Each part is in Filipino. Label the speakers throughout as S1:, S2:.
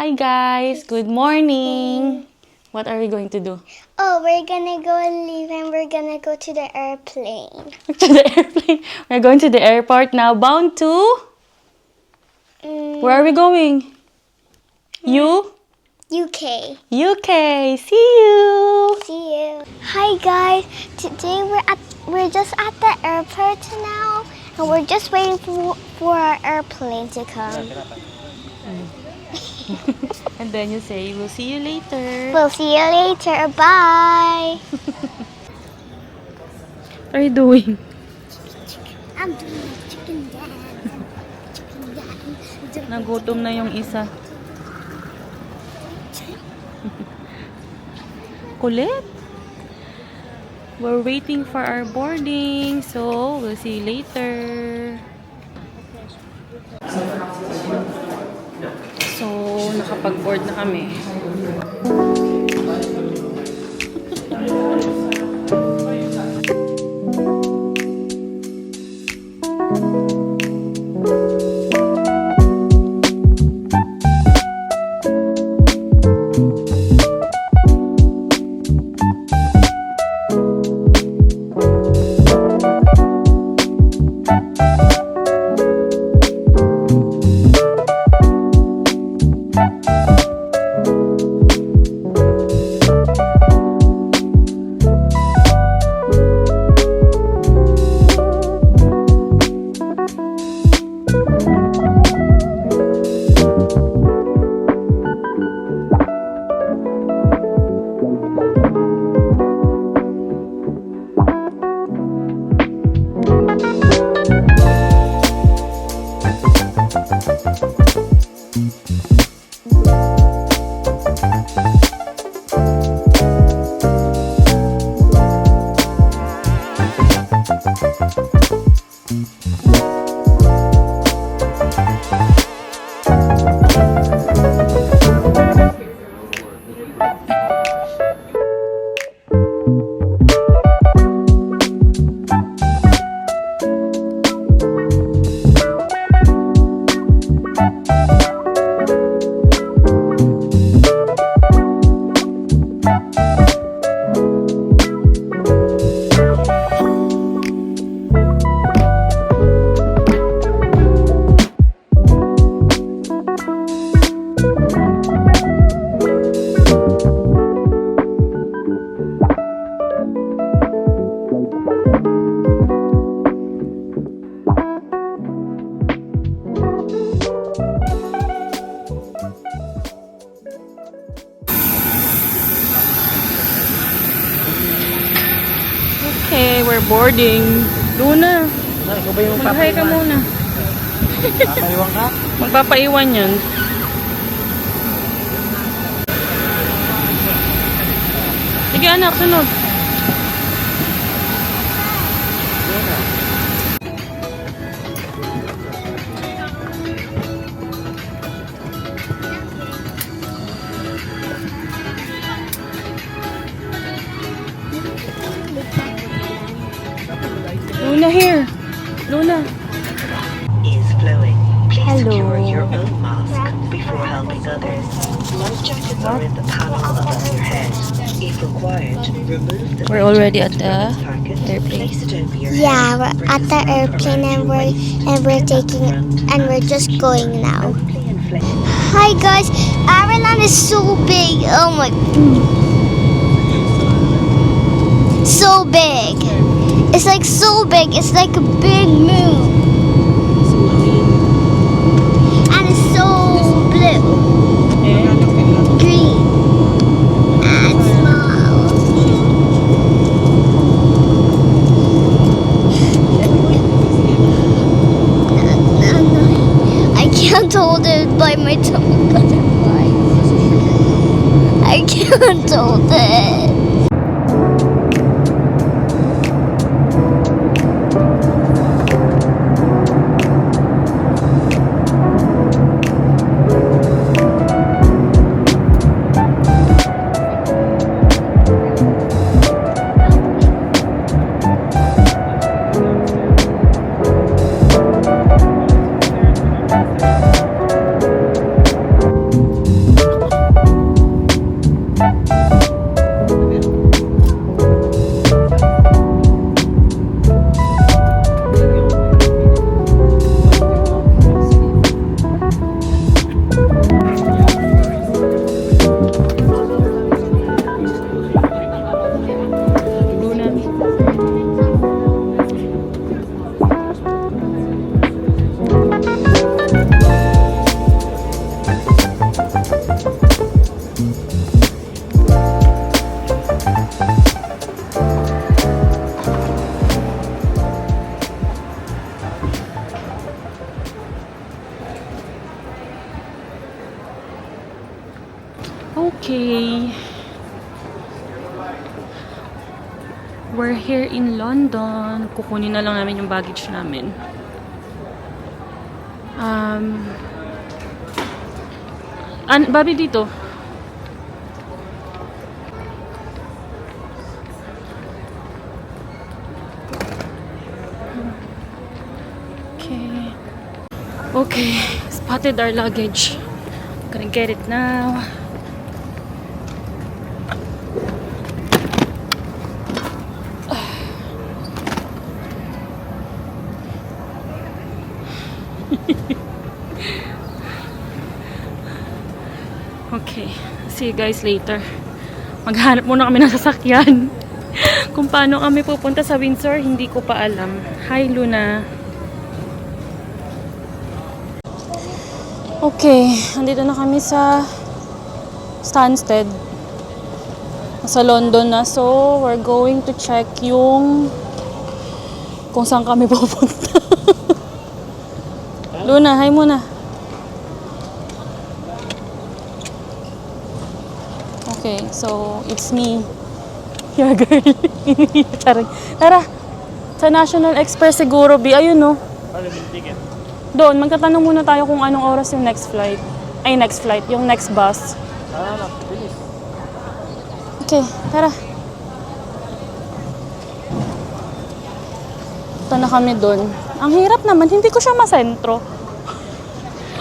S1: Hi guys, good morning. What are we going to do?
S2: Oh, we're gonna go and leave and we're gonna go to the airplane.
S1: To the airplane. We're going to the airport now, bound to... Where are we going?
S2: UK.
S1: UK. See you.
S2: See you. Hi guys. Today we're just at the airport now, and we're just waiting for our airplane to come.
S1: And then you say, we'll see you later.
S2: We'll see you later. Bye.
S1: What are you doing?
S2: I'm doing a chicken dance. Chicken dance.
S1: Nagutom na yung isa. Kulit. We're waiting for our boarding, so we'll see you later. So, nakapag-board na kami. Okay, we're boarding. Luna,
S3: Ikaw ba yung
S1: mag-hi ka muna.
S3: papaiwan ka?
S1: Magpapaiwan yun. Sige anak, sunod. Luna, here. Luna.
S4: Is flowing. Please
S1: Hello.
S4: secure your own mask before helping others. Life jackets are in the panel above your head. If required, remove the
S1: We're already at the
S4: packet,
S1: airplane.
S4: place it over your
S2: Yeah,
S4: head,
S2: we're
S4: bring
S2: at
S4: a
S2: the
S4: strap
S2: airplane
S4: around
S2: and
S4: your waist,
S2: we're just going now.
S4: gently inflate.
S2: Hi guys, Ireland is so big. Oh my. So big. It's like so big. It's like a big moon. And it's so blue. Green. And small. I can't hold it by my tongue. Butterfly. I can't hold it.
S1: Okay. We're here in London. Kukunin na lang namin yung baggage namin. Bobby, dito. Okay. Okay. Spotted our luggage. Gonna get it now. Okay. See you guys later. Maghanap muna kami ng sasakyan. Kung paano kami pupunta sa Windsor, hindi ko pa alam. Hi, Luna. Okay. Andito na kami sa Stansted. Sa London na. So, we're going to check yung kung saan kami pupunta. Luna, hi muna. Okay, so it's me. Yeah, girl. Charing. Tara. Sa National Express siguro, B. Ayun, no? Doon, magtatanong muna tayo kung anong oras yung next flight. Ay, next flight. Yung next bus.
S3: Bilis.
S1: Okay, tara. Ito na kami doon. Ang hirap naman, hindi ko siya masentro.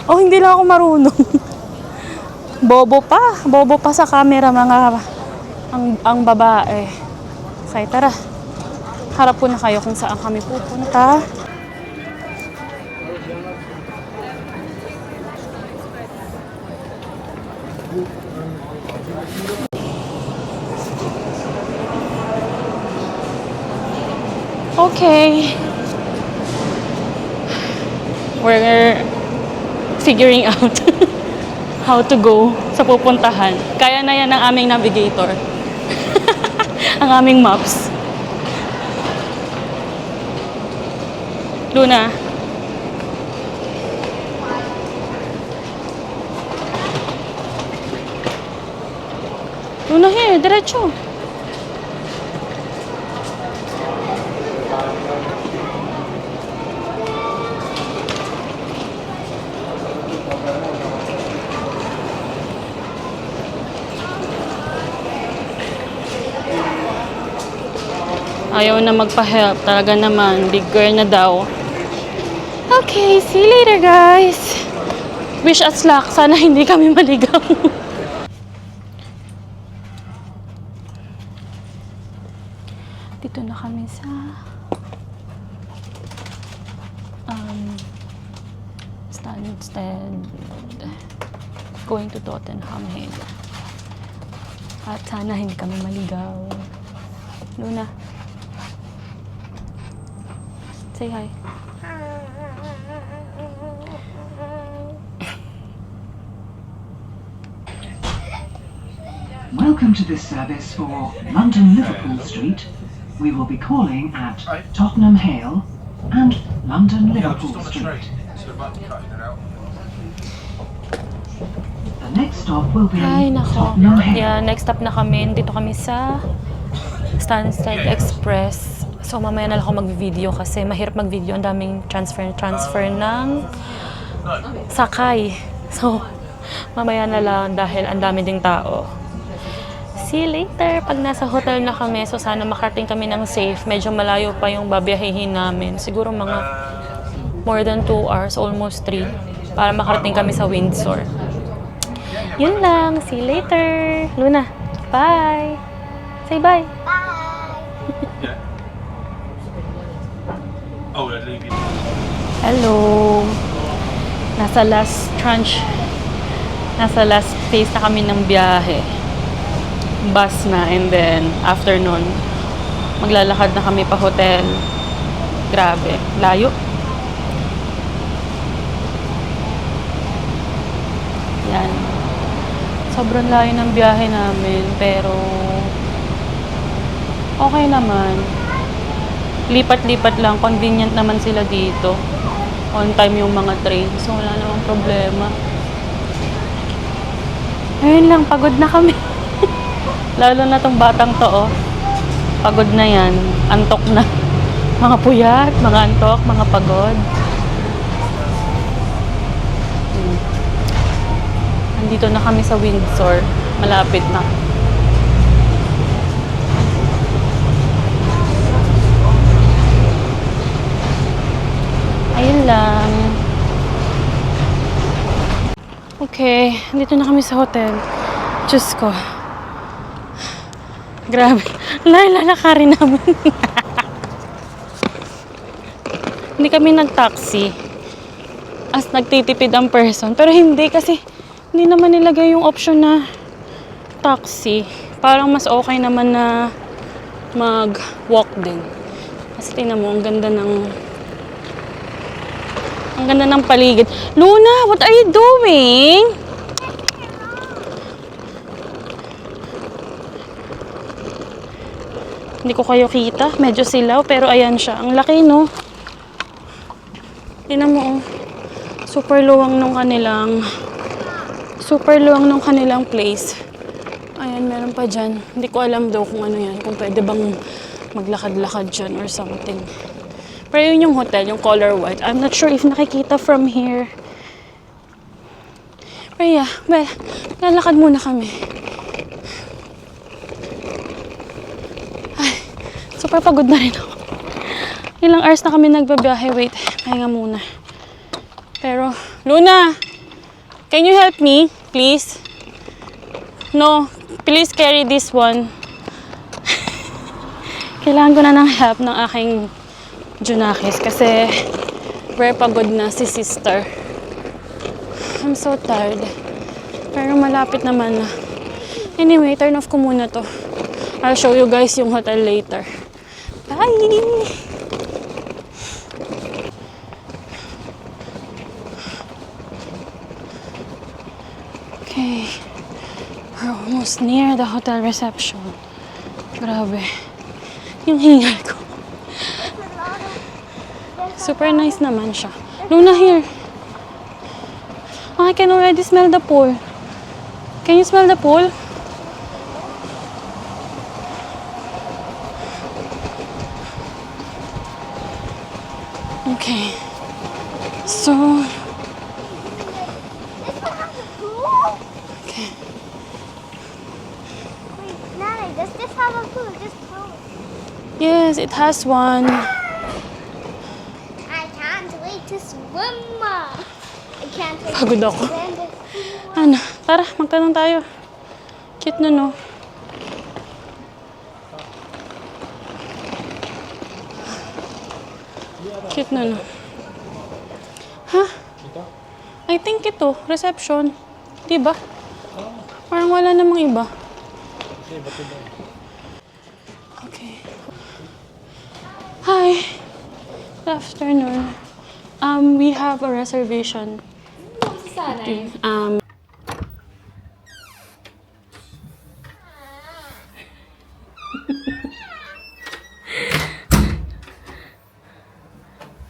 S1: Oh, hindi lang ako marunong. Bobo pa sa camera mga ang babae. Okay, tara. Harap po na kayo kung saan kami pupunta. Okay. We're figuring out how to go sa pupuntahan. Kaya na yan ng aming navigator. Ang aming maps. Luna. Luna, here, diretso. Ayaw na magpa-help. Talaga naman. Big girl na daw. Okay, see you later, guys. Wish us luck. Sana hindi kami maligaw. Dito na kami sa Stansted. Going to Tottenham Hale. At sana hindi kami maligaw. Luna. Say hi.
S5: Welcome to this service for London Liverpool Street. We will be calling at Tottenham Hale and London Liverpool Street. The next stop will be
S1: Ay, nako.
S5: Tottenham Hale.
S1: Yeah, next stop na kami. Dito kami sa Stansted Express. So, mamaya na lang ako mag-video kasi mahirap mag-video. Ang daming transfer ng sakay. So, mamaya na lang dahil ang dami ding tao. See you later pag nasa hotel na kami. So, sana makarating kami ng safe. Medyo malayo pa yung babiyahihin namin. Siguro mga more than 2 hours, almost 3, para makarating kami sa Windsor. Yun lang. See you later. Luna, bye. Say bye.
S3: Oh, they're leaving.
S1: Hello. Nasa last phase na kami ng biyahe. Bus na, and then after nun, maglalakad na kami pa hotel. Grabe, layo. Yan. Sobrang layo ng biyahe namin, pero okay naman. Lipat-lipat lang, convenient naman sila dito. On time yung mga train, so wala namang problema. Ayun lang, pagod na kami. Lalo na tong batang to, oh. Pagod na yan. Antok na. Mga puyat, mga antok, mga pagod. Nandito na kami sa Windsor. Malapit na. Ayun lang. Okay, dito na kami sa hotel. Diyos ko. Grabe. Lalakarin namin. Hindi kami nag-taxi. As nagtitipid ang person. Pero hindi kasi hindi naman nilagay yung option na taxi. Parang mas okay naman na mag-walk din. Kasi tingnan mo, ang ganda ng paligid. Luna, what are you doing? Hindi ko kayo kita. Medyo silaw, pero ayan siya. Ang laki, no? Tingnan mo, oh. Super luwang nung kanilang place. Ayan, meron pa dyan. Hindi ko alam daw kung ano yan. Kung pwede bang maglakad-lakad dyan or something. Pero yun yung hotel, yung color white. I'm not sure if nakikita from here. Pero yeah, well, lalakad muna kami. Ay, super pagod na rin ako. Ilang hours na kami nagbabiyahe. Wait, pahinga muna. Pero, Luna! Can you help me, please? No, please carry this one. Kailangan ko na ng help ng aking Junakis kasi very pagod na si sister. I'm so tired. Pero malapit naman na. Anyway, turn off ko muna to. I'll show you guys yung hotel later. Bye! Okay. We're almost near the hotel reception. Grabe. Yung hingal ko. Super nice naman siya. Luna, here. Oh, I can already smell the pool. Can you smell the pool? Okay. So, okay.
S2: Wait, Nana, does this have a pool? Just tell us.
S1: Yes, it has one.
S2: I can't wait to swim. I can't wait
S1: Pagod
S2: to
S1: ako.
S2: swim.
S1: Ano? Tara, magtanong tayo. Cute na, no? Cute na, no? Ha? I think ito, reception. Diba? Parang wala namang iba. Okay. Hi. Good afternoon. We have a reservation.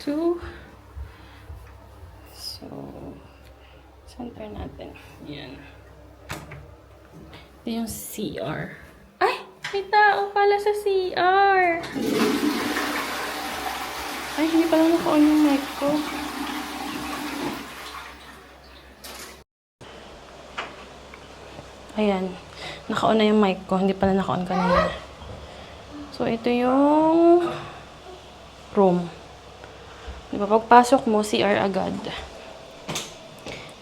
S1: Two. So, center natin. Yan. Ito yung CR. Ay! May tao pala sa CR! Ay, hindi pala naka-on yung mic ko. Ayan. Naka-on na yung mic ko. Hindi pala naka-on kanina. So, ito yung room. Diba, pagpasok mo, CR agad.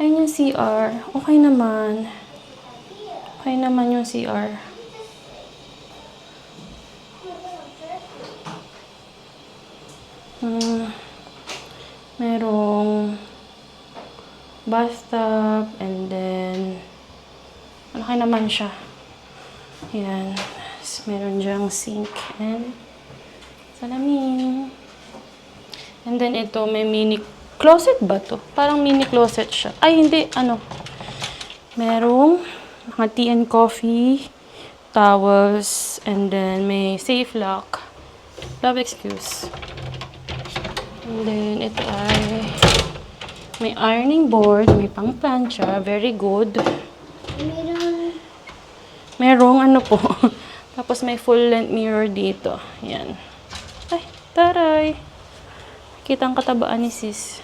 S1: Ayan yung CR. Okay naman. Okay naman yung CR. Merong bathtub and then malaki naman siya. Ayan. Tapos meron dyang sink and salamin. And then ito, may mini closet ba to? Parang mini closet siya. Ay, hindi. Ano? Merong mga tea and coffee, towels, and then may safe lock. Love excuse. And then ito ay may ironing board, may pang plancha. Very good.
S2: Meron
S1: merong ano po. Tapos may full length mirror dito. Yan. Ay, taray. Kita ang katabaan ni sis.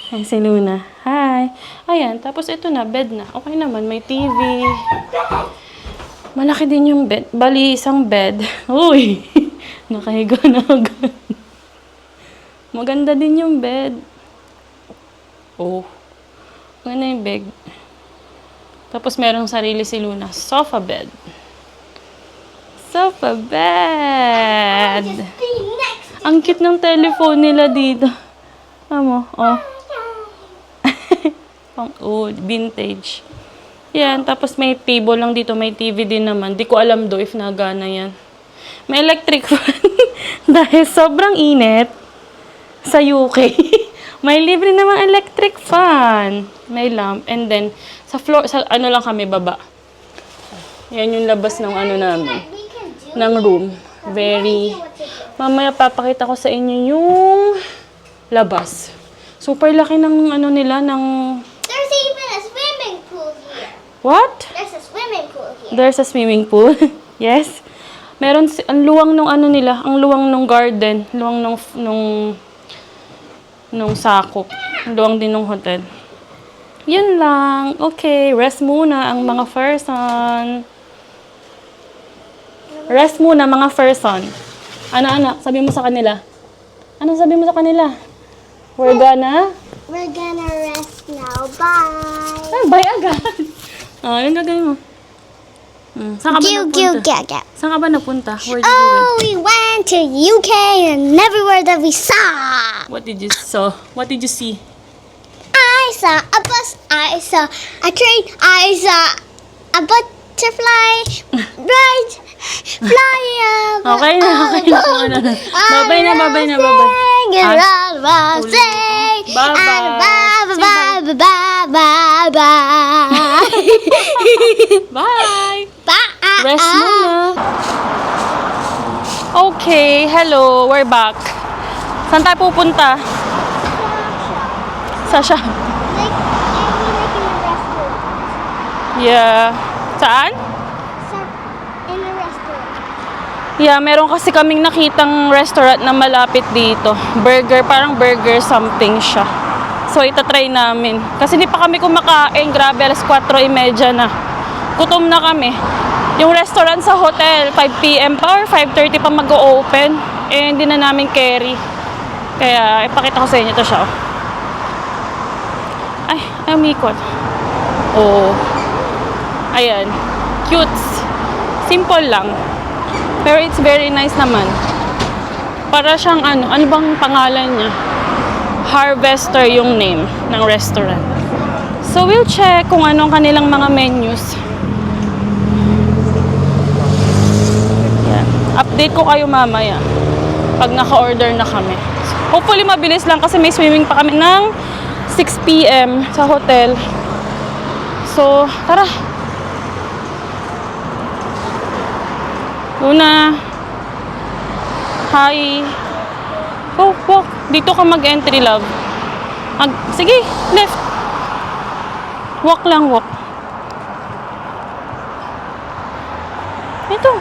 S1: Ay, si Luna. Hi. Ayan, tapos ito na, bed na. Okay naman, may TV. Malaki din yung bed. Bali, isang bed. Uy, nakahiga na agad. Maganda din yung bed. Oh. Maganda yung bed. Tapos merong sarili si Luna. Sofa bed. Sofa bed. Ang cute ng telephone nila dito. Amo, oh. Pang old, vintage. Yan, tapos may table lang dito. May TV din naman. Di ko alam do if nagana yan. May electric fan. Dahil sobrang init sa UK. May libre namang electric fan. May lamp. And then, sa floor, sa ano lang kami, baba. Yan yung labas ng ano namin. Ng room. Very. Mamaya papakita ko sa inyo yung labas. Super laki ng ano nila, ng...
S2: There's even a swimming pool here.
S1: What?
S2: There's a swimming pool here.
S1: There's a swimming pool. Yes. Meron, ang luwang nung ano nila, ang luwang nung garden, luwang nung sakop. Ang luwang din nung hotel. Yun lang. Okay, rest muna ang mga person. Rest muna mga person. Ano, sabi mo sa kanila? Ano sabi mo sa kanila? We're gonna
S2: rest now. Bye.
S1: Ah, bye agad. Ah, yung gagawin mo. Saan ka ba napunta? Saan ka ba napunta? Where did you
S2: Oh, we went to UK and everywhere that we saw.
S1: went? What did you saw? What did you see?
S2: I saw a bus. I saw a train. I saw a butterfly ride. Fly up.
S1: Okay na. Kung ano na. Babay na. Bye! Rest muna. Okay, hello. We're back. Saan tayo pupunta? Sa shop. Yeah. Saan?
S2: In a restaurant.
S1: Yeah, meron kasi kaming nakitang restaurant na malapit dito. Burger, parang burger something siya. So, itatry namin. Kasi hindi pa kami kumakain. Grabe, alas 4:30 na. Gutom na kami. Yung restaurant sa hotel, 5 p.m. pa or 5:30 pa mag-o-open. Eh, hindi na namin carry. Kaya, ipakita ko sa inyo. Ito siya, oh. Ay, umikot. Oh. Ayan. Cute. Simple lang. Pero it's very nice naman. Para siyang ano bang pangalan niya? Harvester yung name ng restaurant. So we'll check kung anong kanilang mga menus. Yan. Update ko kayo mamaya pag naka-order na kami. Hopefully mabilis lang kasi may swimming pa kami ng 6 p.m. sa hotel. So, tara. Luna. Hi. Go, walk. Dito ka mag-entry, love. Sige, left. Walk lang, walk. Ito.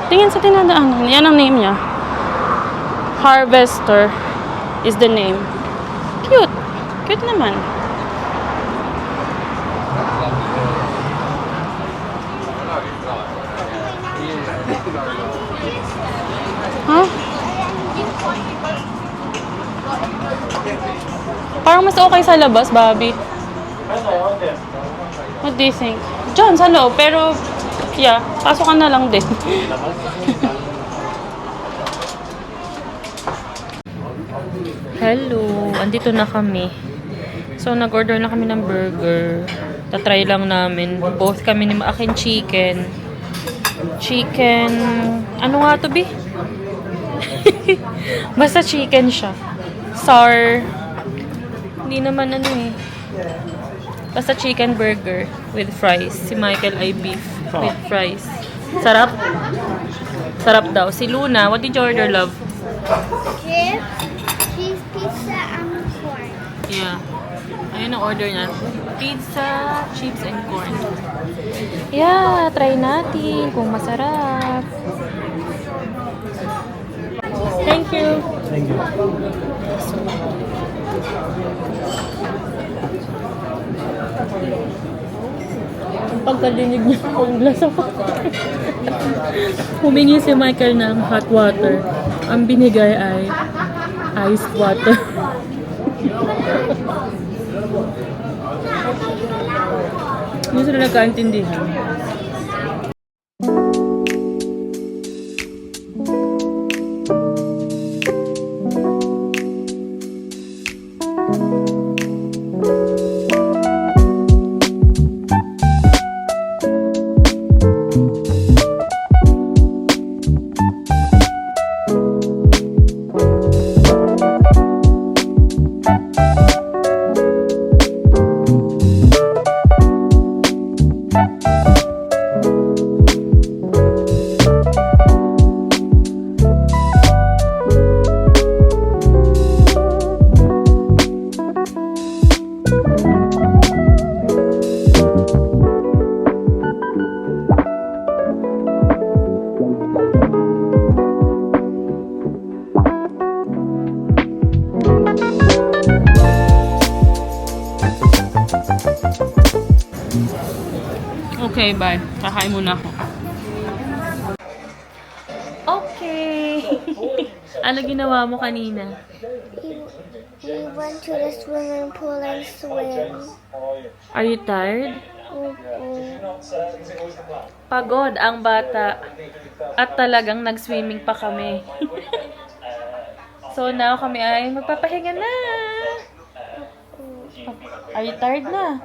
S1: Tingin sa tinadaanan. Yan ang name niya. Harvester is the name. Cute. Cute naman. Huh? Parang mas okay sa labas, Bobby. What do you think? Diyan, sa loob. Pero, yeah, pasok ka na lang din. Hello, andito na kami. So, nag-order na kami ng burger. Tatry lang namin. Both kami ni akin chicken. Chicken... Ano nga to, Bi? Basta chicken siya. Sour. Hindi naman ano eh. Basta chicken burger with fries. Si Michael ay beef with fries. Sarap? Sarap daw. Si Luna, what did you order, love?
S2: Chips, cheese pizza, and corn.
S1: Yeah. Ayun ang order niya. Pizza, chips, and corn. Yeah, try natin kung masarap. Thank you.
S3: Thank you.
S1: Pagkadinig niya kung glass of water. Humingi si Michael ng hot water. Ang binigay ay iced water. Hindi sila nagkaintindihan. Okay, bye. Kakain muna ako. Okay. Ano ginawa mo kanina?
S2: We went to the swimming pool and swim.
S1: Are you tired?
S2: Mm-mm.
S1: Pagod ang bata. At talagang nag-swimming pa kami. So now kami ay magpapahinga na. Are you tired na?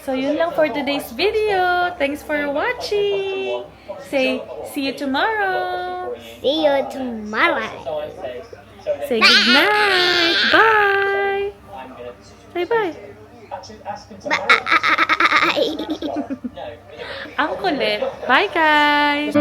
S1: So yun lang for today's video. Thanks for watching. Say, see you tomorrow.
S2: See you tomorrow.
S1: Say good night. Bye. Say bye.
S2: Bye.
S1: Ang kulit. Bye guys.